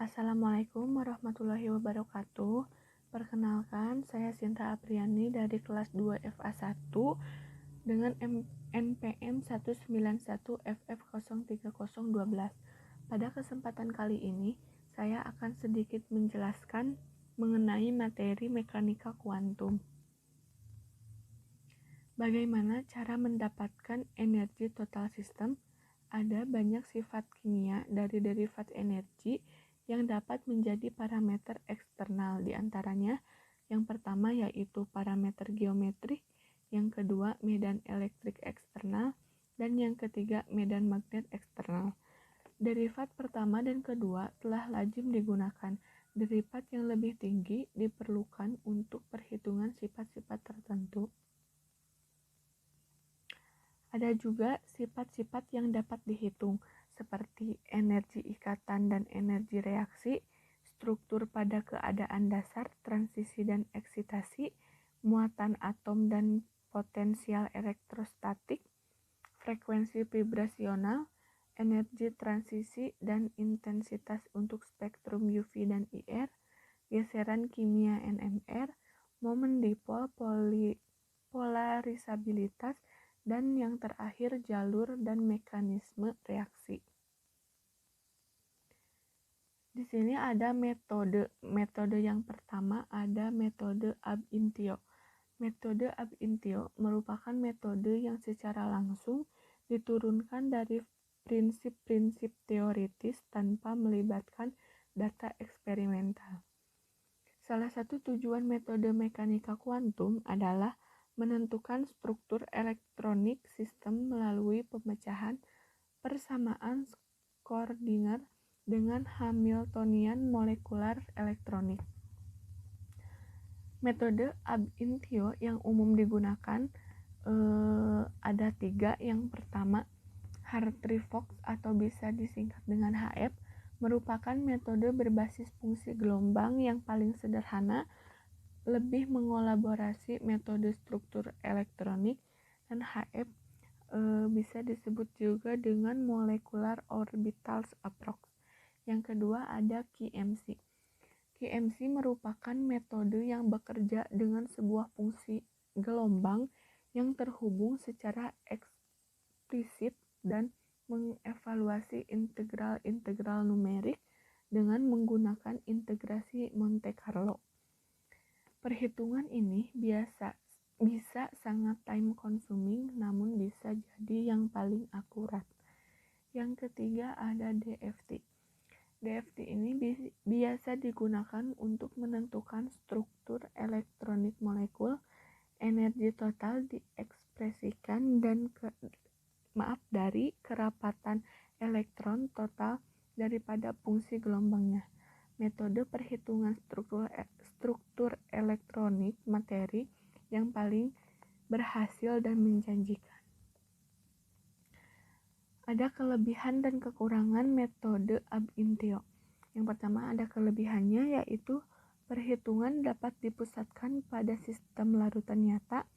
Assalamualaikum warahmatullahi wabarakatuh. Perkenalkan, saya Sinta Apriani dari kelas 2 FA1 dengan NPM 191FF03012. Pada kesempatan kali ini, saya akan sedikit menjelaskan mengenai materi mekanika kuantum. Bagaimana cara mendapatkan energi total sistem? Ada banyak sifat kimia dari derivat energi yang dapat menjadi parameter eksternal, di antaranya yang pertama yaitu parameter geometrik, yang kedua medan elektrik eksternal, dan yang ketiga medan magnet eksternal. Derivat pertama dan kedua telah lazim digunakan. Derivat yang lebih tinggi diperlukan untuk perhitungan sifat-sifat tertentu. Ada juga sifat-sifat yang dapat dihitung, seperti energi ikatan dan energi reaksi, struktur pada keadaan dasar, transisi dan eksitasi, muatan atom dan potensial elektrostatik, frekuensi vibrasional, energi transisi dan intensitas untuk spektrum UV dan IR, geseran kimia NMR, momen dipol, polarisabilitas, dan yang terakhir jalur dan mekanisme reaksi. Di sini ada metode. Metode yang pertama ada metode ab initio. Metode ab initio merupakan metode yang secara langsung diturunkan dari prinsip-prinsip teoritis tanpa melibatkan data eksperimental. Salah satu tujuan metode mekanika kuantum adalah menentukan struktur elektronik sistem melalui pemecahan persamaan koordinat dengan Hamiltonian molekular elektronik. Metode ab initio yang umum digunakan ada 3. Yang pertama, Hartree-Fock atau bisa disingkat dengan HF, merupakan metode berbasis fungsi gelombang yang paling sederhana, lebih mengolaborasi metode struktur elektronik, dan HF bisa disebut juga dengan molecular orbitals approach. Yang kedua ada QMC. QMC merupakan metode yang bekerja dengan sebuah fungsi gelombang yang terhubung secara eksplisit dan mengevaluasi integral-integral numerik dengan menggunakan integrasi Monte Carlo. Perhitungan ini bisa sangat time consuming, namun bisa jadi yang paling akurat. Yang ketiga ada DFT. DFT ini biasa digunakan untuk menentukan struktur elektronik molekul. Energi total diekspresikan dari kerapatan elektron total daripada fungsi gelombangnya. Metode perhitungan struktur elektronik materi yang paling berhasil dan menjanjikan. Ada kelebihan dan kekurangan metode ab initio. Yang pertama ada kelebihannya, yaitu perhitungan dapat dipusatkan pada sistem larutan nyata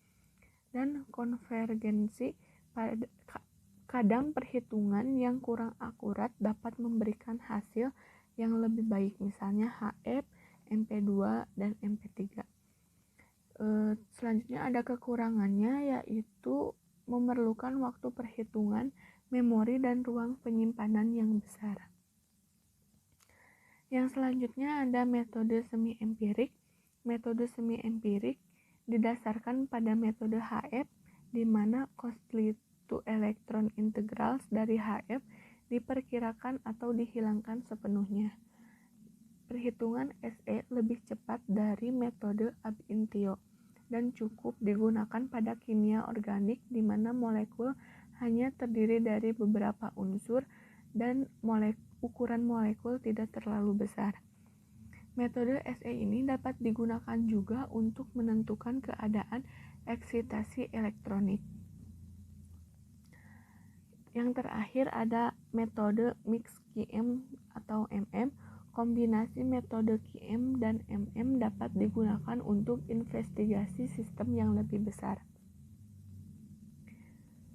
dan konvergensi. Kadang perhitungan yang kurang akurat dapat memberikan hasil yang lebih baik, misalnya HF, MP2, dan MP3. Selanjutnya ada kekurangannya, yaitu memerlukan waktu perhitungan, memori, dan ruang penyimpanan yang besar. Yang selanjutnya ada metode semi-empirik. Metode semi-empirik didasarkan pada metode HF, di mana constituent electron integrals dari HF diperkirakan atau dihilangkan sepenuhnya. Perhitungan SE lebih cepat dari metode ab initio dan cukup digunakan pada kimia organik, di mana molekul hanya terdiri dari beberapa unsur dan ukuran molekul tidak terlalu besar. Metode SE ini dapat digunakan juga untuk menentukan keadaan eksitasi elektronik. Yang terakhir ada metode mix QM atau MM. Kombinasi metode QM dan MM dapat digunakan untuk investigasi sistem yang lebih besar.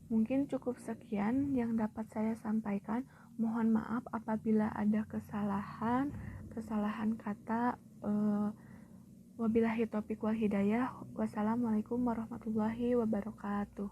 Mungkin cukup sekian yang dapat saya sampaikan. Mohon maaf apabila ada kesalahan kesalahan kata. Wabillahi taufiq wal hidayah. Wassalamualaikum warahmatullahi wabarakatuh.